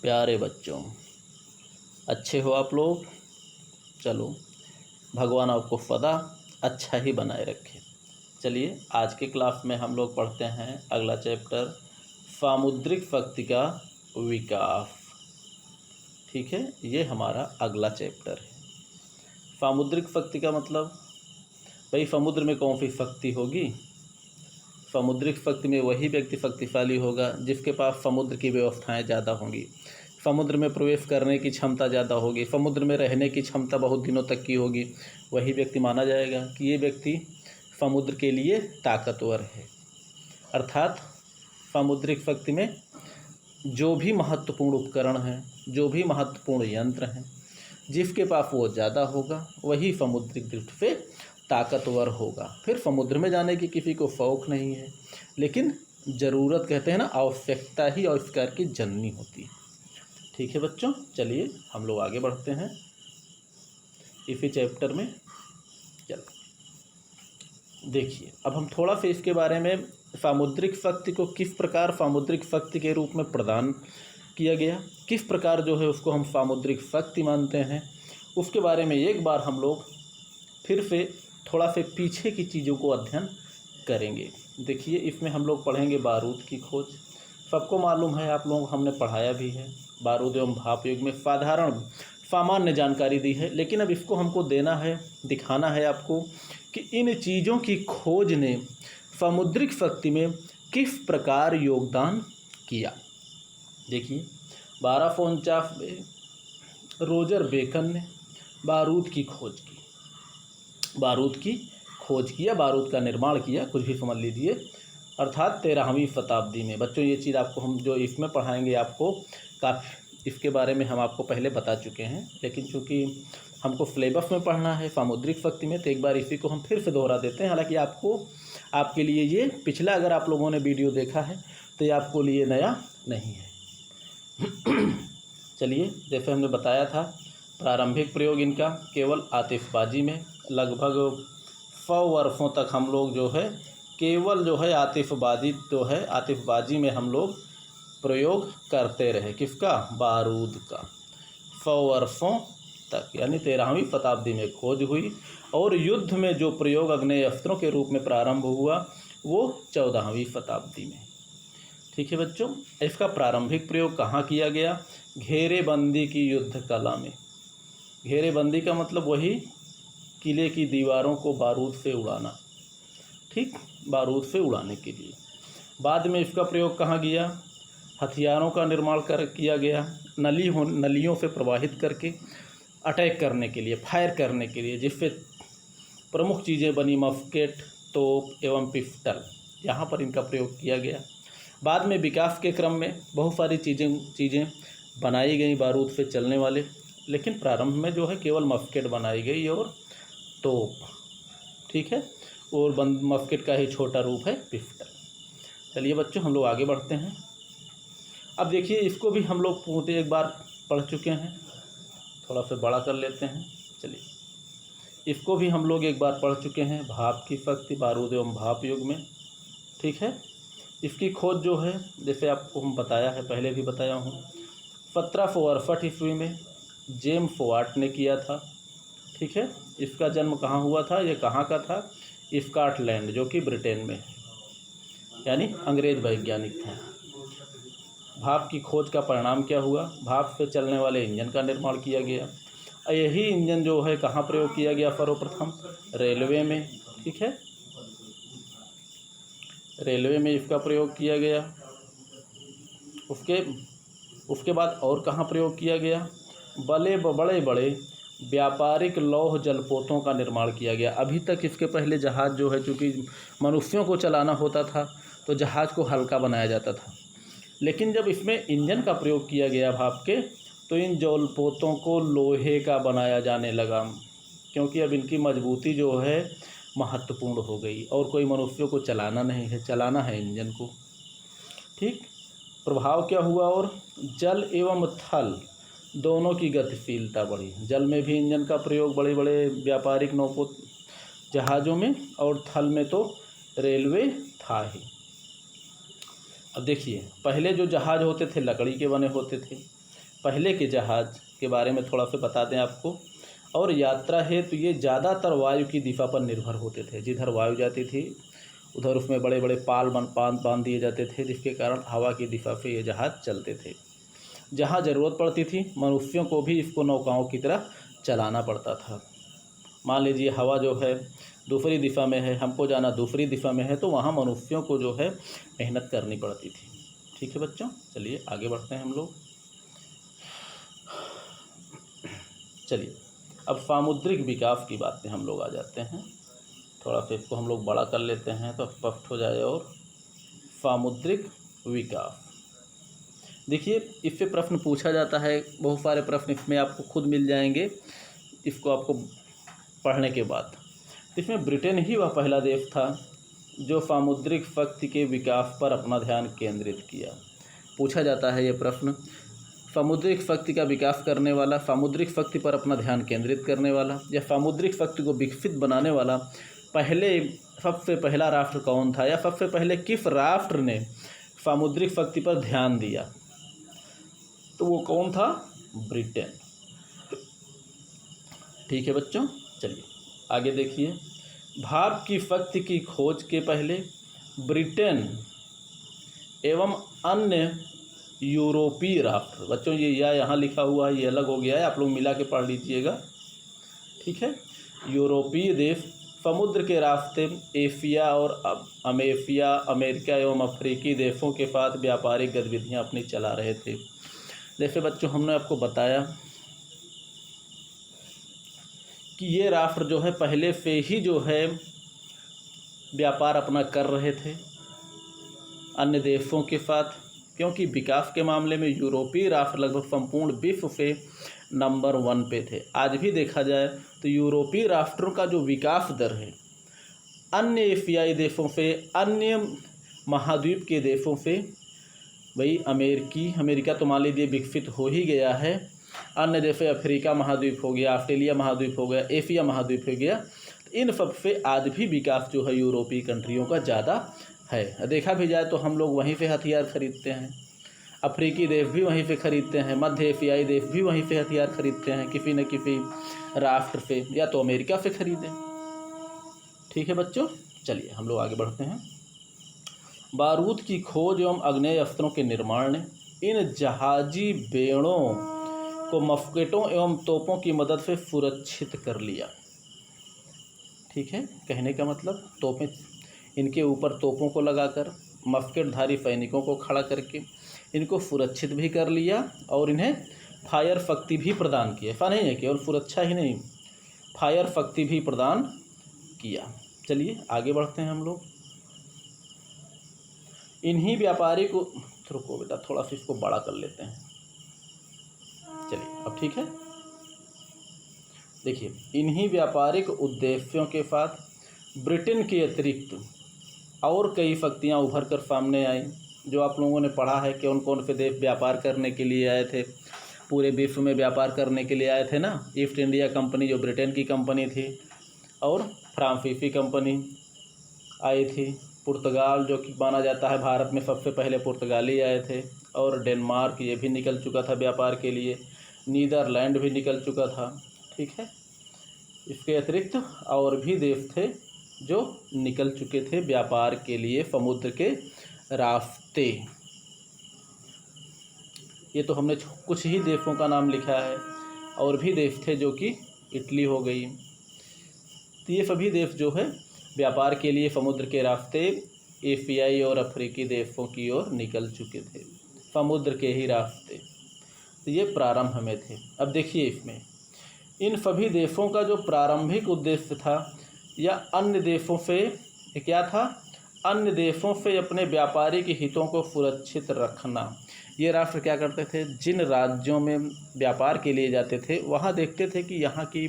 प्यारे बच्चों, अच्छे हो आप लोग। चलो, भगवान आपको सदा अच्छा ही बनाए रखे। चलिए, आज के क्लास में हम लोग पढ़ते हैं अगला चैप्टर, सामुद्रिक शक्ति का विकास। ठीक है, ये हमारा अगला चैप्टर है। सामुद्रिक शक्ति का मतलब, भाई समुद्र में कौन सी शक्ति होगी? समुद्रिक शक्ति में वही व्यक्ति शक्तिशाली होगा जिसके पास समुद्र की व्यवस्थाएं ज़्यादा होंगी, समुद्र में प्रवेश करने की क्षमता ज़्यादा होगी, समुद्र में रहने की क्षमता बहुत दिनों तक की होगी। वही व्यक्ति माना जाएगा कि ये व्यक्ति समुद्र के लिए ताकतवर है। अर्थात सामुद्रिक शक्ति में जो भी महत्वपूर्ण उपकरण हैं, जो भी महत्वपूर्ण यंत्र हैं, जिसके पास वो ज़्यादा होगा वही समुद्रिक दृष्टि से ताकतवर होगा। फिर समुद्र में जाने की किसी को शौक़ नहीं है, लेकिन ज़रूरत, कहते हैं ना, आवश्यकता ही आविष्कार की जननी होती है। ठीक है बच्चों, चलिए हम लोग आगे बढ़ते हैं इसी चैप्टर में। चलो देखिए, अब हम थोड़ा सा इसके बारे में, सामुद्रिक शक्ति को किस प्रकार सामुद्रिक शक्ति के रूप में प्रदान किया गया, किस प्रकार जो है उसको हम सामुद्रिक शक्ति मानते हैं, उसके बारे में एक बार हम लोग फिर से थोड़ा से पीछे की चीज़ों को अध्ययन करेंगे। देखिए, इसमें हम लोग पढ़ेंगे बारूद की खोज। सबको मालूम है, आप लोग हमने पढ़ाया भी है, बारूद एवं भाप युग में साधारण सामान्य जानकारी दी है, लेकिन अब इसको हमको देना है, दिखाना है आपको कि इन चीज़ों की खोज ने सामुद्रिक शक्ति में किस प्रकार योगदान किया। देखिए, 1249 में रोजर बेकन ने बारूद की खोज की, या बारूद का निर्माण किया, कुछ भी समझ लीजिए। अर्थात 13वीं शताब्दी में। बच्चों, ये चीज़ आपको हम जो इसमें पढ़ाएंगे, आपको काफ़ी इसके बारे में हम आपको पहले बता चुके हैं, लेकिन चूँकि हमको सिलेबस में पढ़ना है सामुद्रिक शक्ति में, तो एक बार इसी को हम फिर से दोहरा देते हैं। हालांकि आपके लिए ये पिछला, अगर आप लोगों ने वीडियो देखा है तो ये आपको लिए नया नहीं है। चलिए, जैसे हमने बताया था, प्रारंभिक प्रयोग इनका केवल आतिशबाजी में, लगभग 100 वर्षों तक हम लोग जो है केवल जो है आतिशबाजी में हम लोग प्रयोग करते रहे। किसका? बारूद का। 100 वर्षों तक, यानी 13वीं शताब्दी में खोज हुई, और युद्ध में जो प्रयोग अग्नेय अस्त्रों के रूप में प्रारंभ हुआ वो 14वीं शताब्दी में। ठीक है बच्चों, इसका प्रारंभिक प्रयोग कहाँ किया गया? घेरेबंदी की युद्ध कला में। घेरेबंदी का मतलब वही किले की दीवारों को बारूद से उड़ाना, ठीक, बारूद से उड़ाने के लिए। बाद में इसका प्रयोग कहाँ किया? हथियारों का निर्माण किया गया, नलियों से प्रवाहित करके अटैक करने के लिए, फायर करने के लिए, जिससे प्रमुख चीज़ें बनी मस्केट, तोप एवं पिस्टल। यहाँ पर इनका प्रयोग किया गया। बाद में विकास के क्रम में बहुत सारी चीज़ें बनाई गई बारूद से चलने वाले, लेकिन प्रारंभ में जो है केवल मस्केट बनाई गई और तोप, ठीक है, और मस्केट का ही छोटा रूप है पिस्टल। चलिए बच्चों, हम लोग आगे बढ़ते हैं। अब देखिए, इसको भी हम लोग एक बार पढ़ चुके हैं, थोड़ा सा बड़ा कर लेते हैं। चलिए, इसको भी हम लोग एक बार पढ़ चुके हैं, भाप की शक्ति, बारूद एवं भाप युग में। ठीक है, इसकी खोज जो है, जैसे आपको हम बताया है, पहले भी बताया हूँ, 1768 ईस्वी में जेम्स वाट ने किया था। ठीक है, इसका जन्म कहाँ हुआ था? ये कहाँ का था? स्कॉटलैंड, जो कि ब्रिटेन में है, यानी अंग्रेज वैज्ञानिक था। भाप की खोज का परिणाम क्या हुआ? भाप से चलने वाले इंजन का निर्माण किया गया। यही इंजन जो है कहाँ प्रयोग किया गया? सर्वप्रथम रेलवे में। ठीक है, रेलवे में इसका प्रयोग किया गया। उसके बाद और कहाँ प्रयोग किया गया? बड़े बड़े व्यापारिक लौह जलपोतों का निर्माण किया गया। अभी तक इसके पहले जहाज़ जो है, चूँकि मनुष्यों को चलाना होता था तो जहाज़ को हल्का बनाया जाता था, लेकिन जब इसमें इंजन का प्रयोग किया गया भाप के, तो इन जलपोतों को लोहे का बनाया जाने लगा, क्योंकि अब इनकी मजबूती जो है महत्वपूर्ण हो गई, और कोई मनुष्यों को चलाना नहीं है, चलाना है इंजन को। ठीक, प्रभाव क्या हुआ? और जल एवं थल दोनों की गतिशीलता बढ़ी। जल में भी इंजन का प्रयोग बड़े बड़े व्यापारिक नौपोत जहाज़ों में, और थल में तो रेलवे था ही। अब देखिए, पहले जो जहाज़ होते थे लकड़ी के बने होते थे, पहले के जहाज़ के बारे में थोड़ा सा बता दें आपको। और यात्रा है तो ये ज़्यादातर वायु की दिशा पर निर्भर होते थे। जिधर वायु जाती थी उधर उसमें बड़े बड़े पाल बांध दिए जाते थे, जिसके कारण हवा की दिशा से ये जहाज़ चलते थे। जहाँ ज़रूरत पड़ती थी मनुष्यों को भी इसको नौकाओं की तरह चलाना पड़ता था। मान लीजिए हवा जो है दूसरी दिशा में है, हमको जाना दूसरी दिशा में है, तो वहाँ मनुष्यों को जो है मेहनत करनी पड़ती थी। ठीक है बच्चों, चलिए आगे बढ़ते हैं हम लोग। चलिए अब सामुद्रिक विकास की बात पे हम लोग आ जाते हैं। थोड़ा सा इसको हम लोग बड़ा कर लेते हैं तो स्पष्ट हो जाए। और सामुद्रिक विकास, देखिए इससे प्रश्न पूछा जाता है, बहुत सारे प्रश्न इसमें आपको खुद मिल जाएंगे इसको आपको पढ़ने के बाद। इसमें ब्रिटेन ही वह पहला देश था जो सामुद्रिक शक्ति के विकास पर अपना ध्यान केंद्रित किया। पूछा जाता है ये प्रश्न, सामुद्रिक शक्ति का विकास करने वाला, सामुद्रिक शक्ति पर अपना ध्यान केंद्रित करने वाला या सामुद्रिक शक्ति को विकसित बनाने वाला सबसे पहला राष्ट्र कौन था, या सबसे पहले किस राष्ट्र ने सामुद्रिक शक्ति पर ध्यान दिया, तो वो कौन था? ब्रिटेन। ठीक है बच्चों, चलिए आगे देखिए। भाप की शक्ति की खोज के पहले ब्रिटेन एवं अन्य यूरोपीय राष्ट्र, बच्चों ये या यहाँ लिखा हुआ है ये अलग हो गया है, आप लोग मिला के पढ़ लीजिएगा। ठीक है, यूरोपीय देश समुद्र के रास्ते एशिया और अमेरिका एवं अफ्रीकी देशों के साथ व्यापारिक गतिविधियां अपनी चला रहे थे। जैसे बच्चों हमने आपको बताया कि ये राष्ट्र जो है पहले से ही जो है व्यापार अपना कर रहे थे अन्य देशों के साथ, क्योंकि विकास के मामले में यूरोपीय राष्ट्र लगभग संपूर्ण विश्व से नंबर 1 पे थे। आज भी देखा जाए तो यूरोपीय राष्ट्रों का जो विकास दर है अन्य एशियाई देशों से, अन्य महाद्वीप के देशों से, भाई अमेरिका तो मान लीजिए विकसित हो ही गया है, अन्य जैसे अफ्रीका महाद्वीप हो गया, ऑस्ट्रेलिया महाद्वीप हो गया, एशिया महाद्वीप हो गया, इन सब से आज भी विकास जो है यूरोपीय कंट्रियों का ज़्यादा है। देखा भी जाए तो हम लोग वहीं से हथियार खरीदते हैं, अफ्रीकी देश भी वहीं से खरीदते हैं, मध्य एशियाई देश भी वहीं से हथियार खरीदते हैं, किसी न किसी राष्ट्र से, या तो अमेरिका से खरीदें। ठीक है बच्चों, चलिए हम लोग आगे बढ़ते हैं। बारूद की खोज एवं आग्नेय अस्त्रों के निर्माण ने इन जहाजी बेड़ों को मस्केटों एवं तोपों की मदद से सुरक्षित कर लिया। ठीक है, कहने का मतलब तोपें, इनके ऊपर तोपों को लगाकर मस्केटधारी सैनिकों को खड़ा करके इनको सुरक्षित भी कर लिया और इन्हें फायर शक्ति भी प्रदान की। ऐसा नहीं है केवल सुरक्षा ही नहीं, फायर शक्ति भी प्रदान किया। चलिए आगे बढ़ते हैं हम लोग। इन्हीं व्यापारिक, रुको बेटा थोड़ा सा इसको बड़ा कर लेते हैं। चलिए अब ठीक है, देखिए इन्हीं व्यापारिक उद्देश्यों के साथ ब्रिटेन के अतिरिक्त और कई शक्तियाँ उभर कर सामने आई। जो आप लोगों ने पढ़ा है कि कौन से देश व्यापार करने के लिए आए थे, पूरे विश्व में व्यापार करने के लिए आए थे ना। ईस्ट इंडिया कंपनी जो ब्रिटेन की कंपनी थी, और फ्रांसीसी कंपनी आई थी, पुर्तगाल जो कि माना जाता है भारत में सबसे पहले पुर्तगाली आए थे, और डेनमार्क ये भी निकल चुका था व्यापार के लिए, नीदरलैंड भी निकल चुका था। ठीक है, इसके अतिरिक्त और भी देश थे जो निकल चुके थे व्यापार के लिए समुद्र के रास्ते। ये तो हमने कुछ ही देशों का नाम लिखा है, और भी देश थे जो कि इटली हो गई। तो ये सभी देश जो है व्यापार के लिए समुद्र के रास्ते एशियाई और अफ्रीकी देशों की ओर निकल चुके थे, समुद्र के ही रास्ते। तो ये प्रारंभ में थे। अब देखिए इसमें इन सभी देशों का जो प्रारंभिक उद्देश्य था, या अन्य देशों से क्या था, अन्य देशों से अपने व्यापारिक हितों को सुरक्षित रखना। ये राष्ट्र क्या करते थे, जिन राज्यों में व्यापार के लिए जाते थे वहाँ देखते थे कि यहाँ की,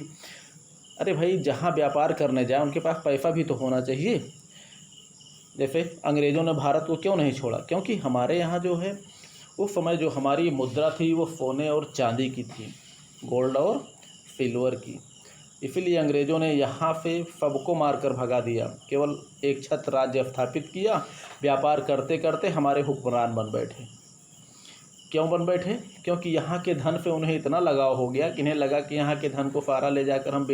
अरे भाई जहाँ व्यापार करने जाए उनके पास पैसा भी तो होना चाहिए। जैसे अंग्रेज़ों ने भारत को क्यों नहीं छोड़ा, क्योंकि हमारे यहाँ जो है उस समय जो हमारी मुद्रा थी वो सोने और चांदी की थी, गोल्ड और सिल्वर की। इसीलिए अंग्रेज़ों ने यहाँ से सबको मारकर भगा दिया, केवल एक छत्र राज्य स्थापित किया, व्यापार करते करते हमारे हुक्मरान बन बैठे। क्यों बन बैठे? क्योंकि यहाँ के धन पे उन्हें इतना लगाव हो गया कि इन्हें लगा कि यहाँ के धन को फारा ले जाकर हम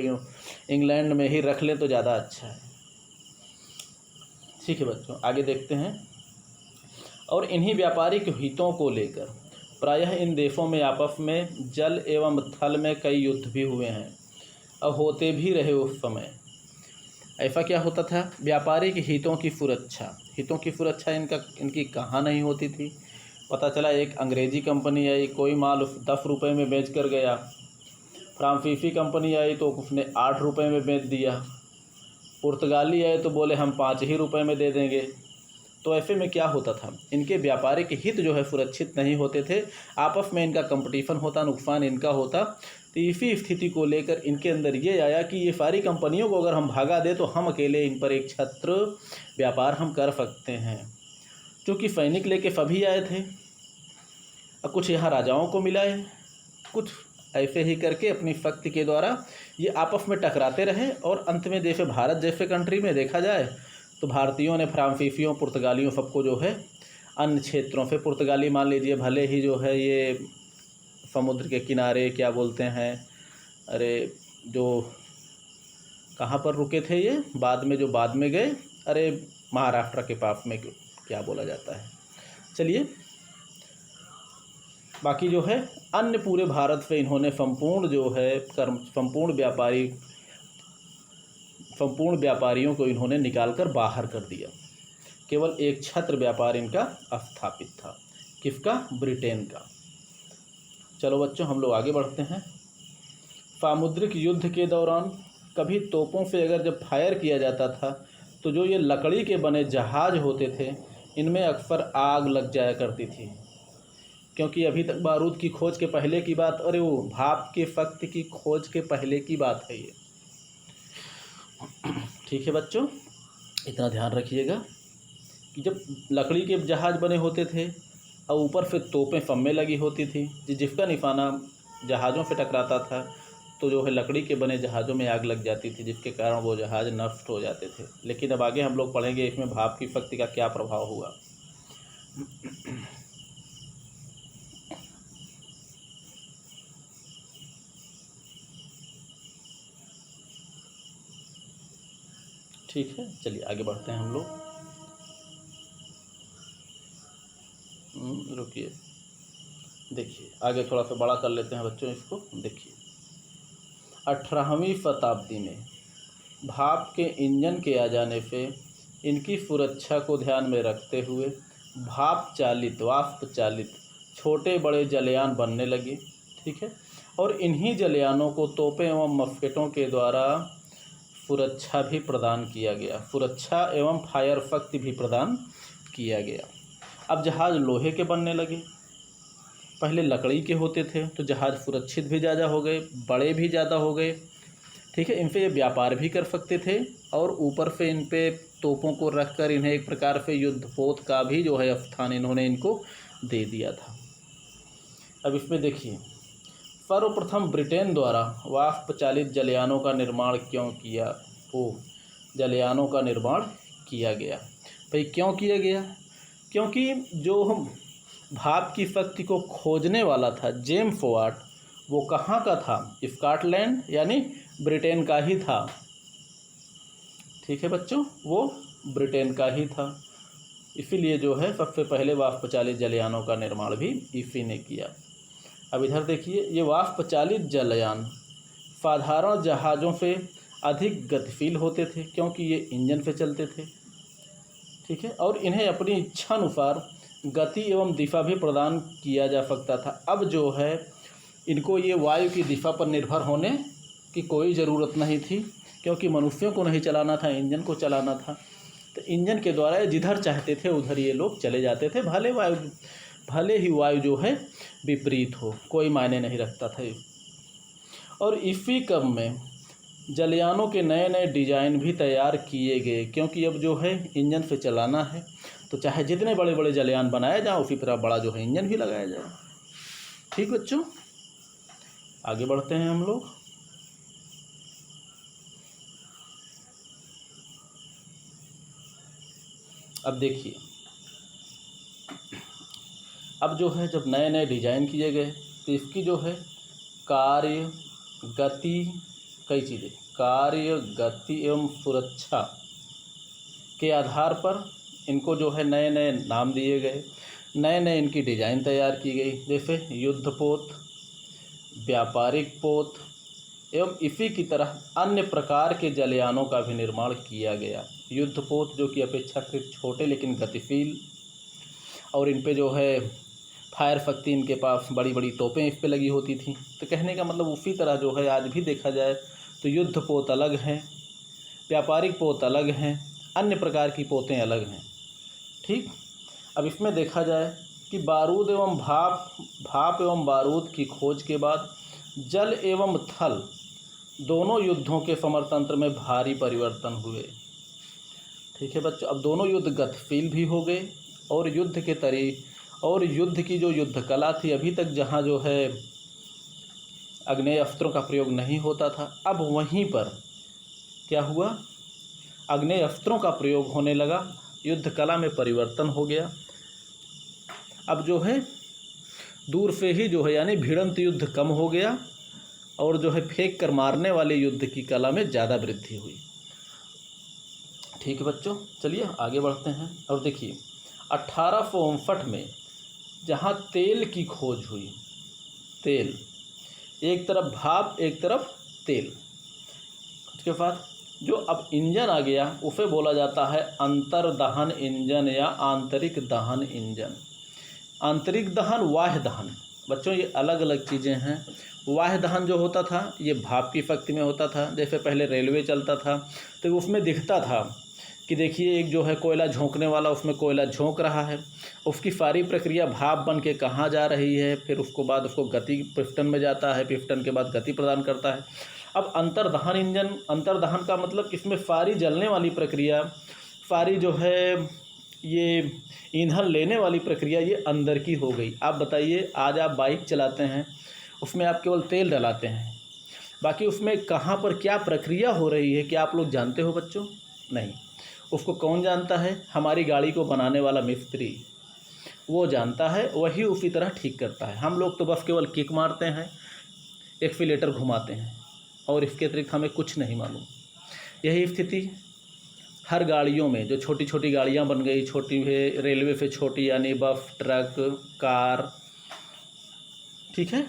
इंग्लैंड में ही रख लें तो ज़्यादा अच्छा है। ठीक है बच्चों, आगे देखते हैं। और इन्हीं व्यापारिक हितों को लेकर प्रायः इन देशों में आपस में जल एवं थल में कई युद्ध भी हुए हैं और होते भी रहे। उस समय ऐसा क्या होता था, व्यापारिक हितों की सुरक्षा इनकी कहाँ नहीं होती थी। पता चला एक अंग्रेज़ी कंपनी आई, कोई माल 10 रुपये में बेच कर गया। फ्रांसीसी कंपनी आई तो उसने 8 रुपये में बेच दिया। पुर्तगाली आए तो बोले हम 5 ही रुपये में दे देंगे। तो ऐसे में क्या होता था, इनके व्यापारिक हित जो है सुरक्षित नहीं होते थे, आपस में इनका कंपटीशन होता, नुकसान इनका होता। तो इसी स्थिति को लेकर इनके अंदर ये आया कि ये सारी कंपनियों को अगर हम भगा दें तो हम अकेले इन पर एक छत्र व्यापार हम कर सकते हैं। क्योंकि सैनिक लेके सभी आए थे, और कुछ यहाँ राजाओं को मिलाए, कुछ ऐसे ही करके अपनी शक्ति के द्वारा ये आपस में टकराते रहे। और अंत में जैसे भारत जैसे कंट्री में देखा जाए तो भारतीयों ने फ्रांसीसियों, पुर्तगालियों सबको जो है अन्य क्षेत्रों से, पुर्तगाली मान लीजिए भले ही जो है ये समुद्र के किनारे क्या बोलते हैं, अरे जो कहाँ पर रुके थे ये बाद में गए, अरे महाराष्ट्र के पास में क्या बोला जाता है, चलिए। बाकी जो है अन्य पूरे भारत से इन्होंने संपूर्ण जो है संपूर्ण व्यापारियों को इन्होंने निकालकर बाहर कर दिया। केवल एक छत्र व्यापार इनका स्थापित था। किसका? ब्रिटेन का। चलो बच्चों हम लोग आगे बढ़ते हैं। सामुद्रिक युद्ध के दौरान कभी तोपों से अगर जब फायर किया जाता था तो जो ये लकड़ी के बने जहाज़ होते थे इनमें अक्सर आग लग जाया करती थी। क्योंकि अभी तक बारूद की खोज के पहले की बात, अरे वो भाप के शक्ति की खोज के पहले की बात है ये। ठीक है बच्चों, इतना ध्यान रखिएगा कि जब लकड़ी के जहाज़ बने होते थे और ऊपर से तोपें सब में लगी होती थी, जिसका निशाना जहाज़ों से टकराता था तो जो है लकड़ी के बने जहाज़ों में आग लग जाती थी, जिसके कारण वो जहाज़ नष्ट हो जाते थे। लेकिन अब आगे हम लोग पढ़ेंगे इसमें भाप की शक्ति का क्या प्रभाव हुआ। ठीक है, चलिए आगे बढ़ते हैं हम लोग। रुकिए, देखिए आगे थोड़ा सा बड़ा कर लेते हैं बच्चों इसको। देखिए 18वीं शताब्दी में भाप के इंजन के आ जाने से इनकी सुरक्षा को ध्यान में रखते हुए वाष्प चालित छोटे बड़े जलयान बनने लगे। ठीक है, और इन्हीं जलयानों को तोपें एवं मस्केटों के द्वारा सुरक्षा भी प्रदान किया गया, सुरक्षा एवं फायर शक्ति भी प्रदान किया गया। अब जहाज़ लोहे के बनने लगे, पहले लकड़ी के होते थे तो जहाज़ सुरक्षित भी ज़्यादा हो गए, बड़े भी ज़्यादा हो गए। ठीक है, इन पे ये व्यापार भी कर सकते थे और ऊपर से इन पे तोपों को रखकर इन्हें एक प्रकार से युद्धपोत का भी जो है स्थान इन्होंने इनको दे दिया था। अब इसमें देखिए सर्वप्रथम ब्रिटेन द्वारा वाष्प चालित जलयानों का निर्माण जलयानों का निर्माण किया गया। भाई क्यों किया गया? क्योंकि जो हम भाप की शक्ति को खोजने वाला था जेम्स वाट, वो कहाँ का था? स्कॉटलैंड यानी ब्रिटेन का ही था। ठीक है बच्चों, वो ब्रिटेन का ही था, इसीलिए जो है सबसे पहले वाष्प चालित जलयानों का निर्माण भी इसी ने किया। अब इधर देखिए, ये वाष्प चालित जलयान साधारण जहाज़ों से अधिक गतिशील होते थे क्योंकि ये इंजन से चलते थे। ठीक है, और इन्हें अपनी इच्छानुसार गति एवं दिशा भी प्रदान किया जा सकता था। अब जो है इनको ये वायु की दिशा पर निर्भर होने की कोई ज़रूरत नहीं थी, क्योंकि मनुष्यों को नहीं चलाना था, इंजन को चलाना था। तो इंजन के द्वारा जिधर चाहते थे उधर ये लोग चले जाते थे, भले ही वायु जो है विपरीत हो, कोई मायने नहीं रखता था। और इसी क्रम में जलयानों के नए नए डिज़ाइन भी तैयार किए गए, क्योंकि अब जो है इंजन से चलाना है तो चाहे जितने बड़े बड़े जलयान बनाए जाएं उसी तरह बड़ा जो है इंजन भी लगाया जाए। ठीक बच्चों, आगे बढ़ते हैं हम लोग। अब देखिए अब जो है जब नए नए डिजाइन किए गए तो इसकी जो है कार्य, गति, कई चीज़ें, कार्य, गति एवं सुरक्षा के आधार पर इनको जो है नए नए नाम दिए गए, नए नए इनकी डिज़ाइन तैयार की गई, जैसे युद्धपोत, व्यापारिक पोत एवं इसी की तरह अन्य प्रकार के जलयानों का भी निर्माण किया गया। युद्धपोत जो कि अपेक्षाकृत छोटे लेकिन गतिशील, और इन पे जो है फायर शक्ति, इनके पास बड़ी बड़ी तोपें इस पे लगी होती थी। तो कहने का मतलब उसी तरह जो है आज भी देखा जाए तो युद्धपोत अलग हैं, व्यापारिक पोत अलग हैं, अन्य प्रकार की पोतें अलग हैं। ठीक, अब इसमें देखा जाए कि बारूद एवं भाप एवं बारूद की खोज के बाद जल एवं थल दोनों युद्धों के समरतंत्र में भारी परिवर्तन हुए। ठीक है बच्चों, अब दोनों युद्ध गतिशील भी हो गए और युद्ध की जो युद्ध कला थी, अभी तक जहाँ जो है आग्नेय अस्त्रों का प्रयोग नहीं होता था, अब वहीं पर क्या हुआ, आग्नेय अस्त्रों का प्रयोग होने लगा, युद्ध कला में परिवर्तन हो गया। अब जो है दूर से ही जो है यानी भिड़ंत युद्ध कम हो गया और जो है फेंक कर मारने वाले युद्ध की कला में ज़्यादा वृद्धि हुई। ठीक है बच्चों, चलिए आगे बढ़ते हैं। और देखिए 1859 में जहाँ तेल की खोज हुई, तेल, एक तरफ भाप एक तरफ तेल, उसके बाद जो अब इंजन आ गया उसे बोला जाता है अंतर्दहन इंजन या आंतरिक दहन इंजन। आंतरिक दहन, बाह्य दहन, बच्चों ये अलग अलग चीज़ें हैं। बाह्य दहन जो होता था ये भाप की शक्ति में होता था। जैसे पहले रेलवे चलता था तो उसमें दिखता था कि देखिए एक जो है कोयला झोंकने वाला, उसमें कोयला झोंक रहा है, उसकी सारी प्रक्रिया भाप बन के कहाँ जा रही है, फिर उसको बाद उसको गति पिस्टन में जाता है, पिस्टन के बाद गति प्रदान करता है। अब अंतर्दहन इंजन, अंतर्दहन का मतलब इसमें सारी जलने वाली प्रक्रिया, सारी जो है ये ईंधन लेने वाली प्रक्रिया ये अंदर की हो गई। आप बताइए, आज आप बाइक चलाते हैं, उसमें आप केवल तेल डलाते हैं, बाकी उसमें कहाँ पर क्या प्रक्रिया हो रही है क्या आप लोग जानते हो बच्चों? नहीं। उसको कौन जानता है? हमारी गाड़ी को बनाने वाला मिस्त्री, वो जानता है, वही उसी तरह ठीक करता है। हम लोग तो बस केवल किक मारते हैं, एक्सीलेटर घुमाते हैं और इसके अतिरिक्त हमें कुछ नहीं मालूम। यही स्थिति हर गाड़ियों में, जो छोटी छोटी गाड़ियाँ बन गई, छोटी है रेलवे से छोटी, यानी बस, ट्रक, कार, ठीक है।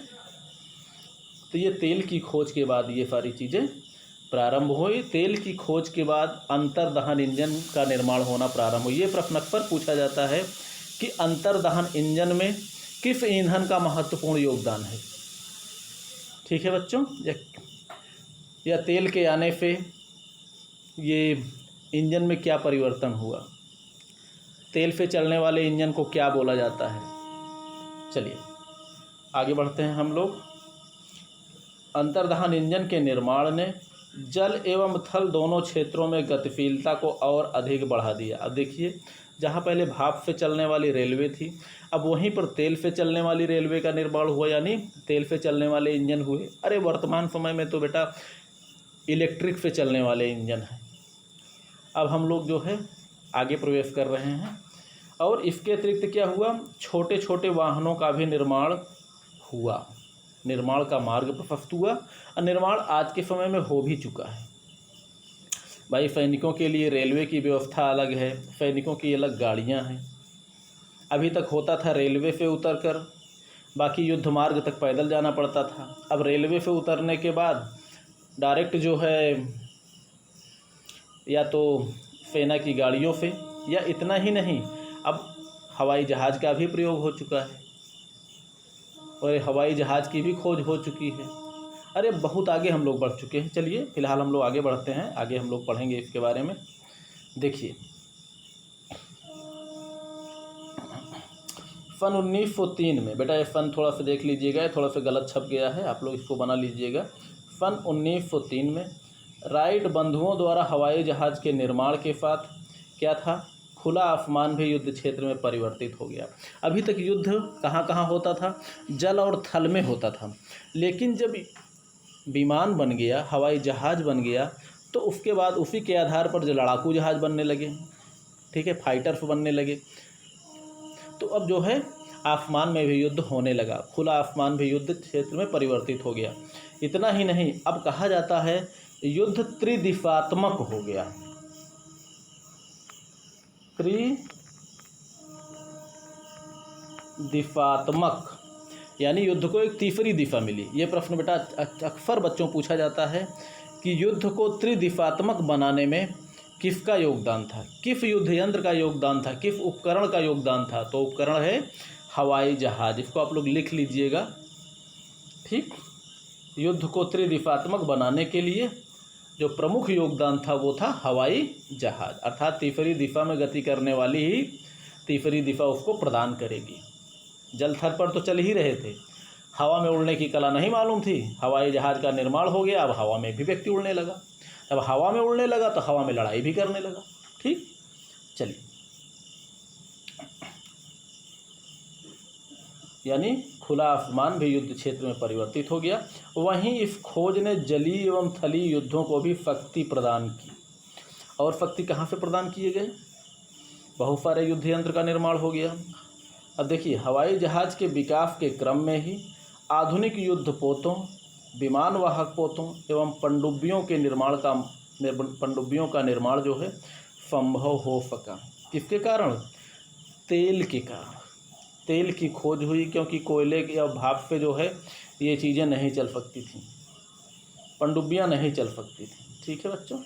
तो ये तेल की खोज के बाद ये सारी चीज़ें प्रारंभ हुई। तेल की खोज के बाद अंतर्दहन इंजन का निर्माण होना प्रारंभ हुआ। ये प्रश्न अक्सर पूछा जाता है कि अंतर्दहन इंजन में किस ईंधन का महत्वपूर्ण योगदान है। ठीक है बच्चों, या तेल के आने से ये इंजन में क्या परिवर्तन हुआ, तेल से चलने वाले इंजन को क्या बोला जाता है। चलिए आगे बढ़ते हैं हम लोग। अंतर्दहन इंजन के निर्माण ने जल एवं थल दोनों क्षेत्रों में गतिशीलता को और अधिक बढ़ा दिया। अब देखिए, जहाँ पहले भाप से चलने वाली रेलवे थी, अब वहीं पर तेल से चलने वाली रेलवे का निर्माण हुआ, यानी तेल से चलने वाले इंजन हुए। अरे वर्तमान समय में तो बेटा इलेक्ट्रिक से चलने वाले इंजन हैं। अब हम लोग जो है आगे प्रवेश कर रहे हैं और इसके अतिरिक्त क्या हुआ, छोटे छोटे वाहनों का भी निर्माण हुआ, निर्माण का मार्ग प्रशस्त हुआ और निर्माण आज के समय में हो भी चुका है। भाई सैनिकों के लिए रेलवे की व्यवस्था अलग है, सैनिकों की अलग गाड़ियां हैं। अभी तक होता था रेलवे से उतरकर, बाकी युद्ध मार्ग तक पैदल जाना पड़ता था। अब रेलवे से उतरने के बाद डायरेक्ट जो है या तो सेना की गाड़ियों से, या इतना ही नहीं, अब हवाई जहाज़ का भी प्रयोग हो चुका है और हवाई जहाज़ की भी खोज हो चुकी है। अरे बहुत आगे हम लोग बढ़ चुके हैं। चलिए फिलहाल हम लोग आगे बढ़ते हैं, आगे हम लोग पढ़ेंगे इसके बारे में। देखिए सन 1903 में, बेटा ये सन थोड़ा सा देख लीजिएगा, थोड़ा सा गलत छप गया है, आप लोग इसको बना लीजिएगा। सन 1903 में राइट बंधुओं द्वारा हवाई जहाज़ के निर्माण के साथ क्या था, खुला आसमान भी युद्ध क्षेत्र में परिवर्तित हो गया। अभी तक युद्ध कहाँ कहाँ होता था, जल और थल में होता था, लेकिन जब विमान बन गया, हवाई जहाज़ बन गया, तो उसके बाद उसी के आधार पर जो लड़ाकू जहाज़ बनने लगे, ठीक है, फाइटर्स बनने लगे। तो अब जो है आसमान में भी युद्ध होने लगा, खुला आसमान भी युद्ध क्षेत्र में परिवर्तित हो गया। इतना ही नहीं, अब कहा जाता है युद्ध त्रिदिशात्मक हो गया। त्रिदिशात्मक यानी युद्ध को एक तीसरी दिशा मिली। ये प्रश्न बेटा अक्सर बच्चों पूछा जाता है कि युद्ध को त्रिदिशात्मक बनाने में किसका योगदान था, किस युद्ध यंत्र का योगदान था, किस उपकरण का योगदान था। तो उपकरण है हवाई जहाज। इसको आप लोग लिख लीजिएगा, ठीक। युद्ध को त्रिदिशात्मक बनाने के लिए जो प्रमुख योगदान था वो था हवाई जहाज, अर्थात तीसरी दिशा में गति करने वाली ही तीसरी दिशा उसको प्रदान करेगी। जल थल पर तो चल ही रहे थे, हवा में उड़ने की कला नहीं मालूम थी, हवाई जहाज का निर्माण हो गया, अब हवा में भी व्यक्ति उड़ने लगा। अब हवा में उड़ने लगा तो हवा में लड़ाई भी करने लगा, ठीक। चलिए, यानी खुला आसमान भी युद्ध क्षेत्र में परिवर्तित हो गया। वहीं इस खोज ने जलीय एवं थली युद्धों को भी शक्ति प्रदान की। और शक्ति कहाँ से प्रदान किए गए? बहुत सारे युद्ध यंत्र का निर्माण हो गया। अब देखिए, हवाई जहाज के विकास के क्रम में ही आधुनिक युद्ध पोतों, विमान वाहक पोतों एवं पनडुब्बियों का निर्माण जो है संभव हो सका। किसके कारण? तेल के कारण। तेल की खोज हुई, क्योंकि कोयले या भाप पे जो है ये चीज़ें नहीं चल सकती थी, पनडुब्बियाँ नहीं चल सकती थी, ठीक है बच्चों,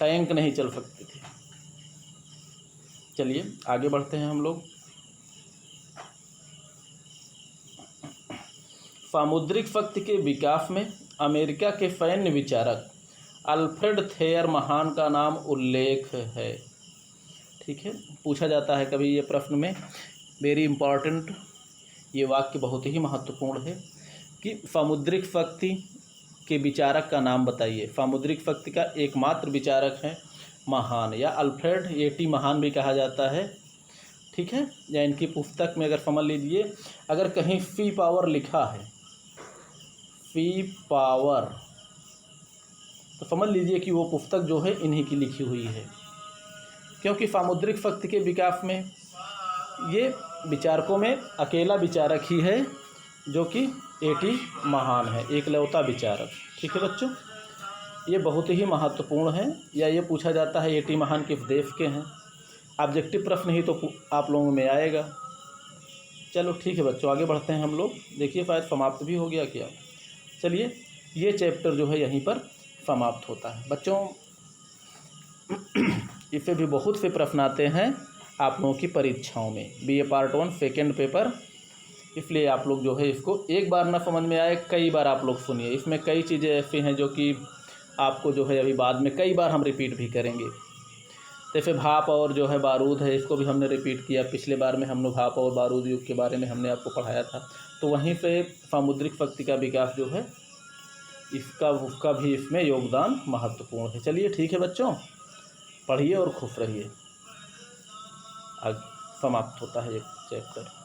टैंक नहीं चल सकते थे। चलिए आगे बढ़ते हैं हम लोग। सामुद्रिक शक्ति के विकास में अमेरिका के सैन्य विचारक अल्फ्रेड थेयर महान का नाम उल्लेख है, ठीक है। पूछा जाता है कभी ये प्रश्न में, वेरी इम्पॉर्टेंट, ये वाक्य बहुत ही महत्वपूर्ण है कि सामुद्रिक शक्ति के विचारक का नाम बताइए। सामुद्रिक शक्ति का एकमात्र विचारक है महान, या अल्फ्रेड एटी महान भी कहा जाता है, ठीक है। या इनकी पुस्तक में अगर समझ लीजिए, अगर कहीं सी पावर लिखा है, सी पावर, तो समझ लीजिए कि वो पुस्तक जो है इन्हीं की लिखी हुई है, क्योंकि सामुद्रिक शक्ति के विकास में ये विचारकों में अकेला विचारक ही है जो कि एटी महान है, एकलौता विचारक, ठीक है बच्चों। ये बहुत ही महत्वपूर्ण है। या ये पूछा जाता है एटी महान किस देश के हैं, ऑब्जेक्टिव प्रश्न ही तो आप लोगों में आएगा। चलो ठीक है बच्चों, आगे बढ़ते हैं हम लोग। देखिए शायद समाप्त भी हो गया क्या? चलिए, ये चैप्टर जो है यहीं पर समाप्त होता है बच्चों। इससे भी बहुत से प्रश्न आते हैं आप लोगों की परीक्षाओं में, BA पार्ट 1 सेकेंड पेपर, इसलिए आप लोग जो है इसको एक बार ना समझ में आए, कई बार आप लोग सुनिए। इसमें कई चीज़ें ऐसी हैं जो कि आपको जो है अभी बाद में कई बार हम रिपीट भी करेंगे। जैसे भाप और जो है बारूद है, इसको भी हमने रिपीट किया। पिछले बार में हमने भाप और बारूद युग के बारे में हमने आपको पढ़ाया था, तो वहीं पे सामुद्रिक शक्ति का विकास जो है उसका भी इसमें योगदान महत्वपूर्ण है। चलिए ठीक है बच्चों, पढ़िए और खुश रहिए। आज समाप्त होता है ये चैप्टर।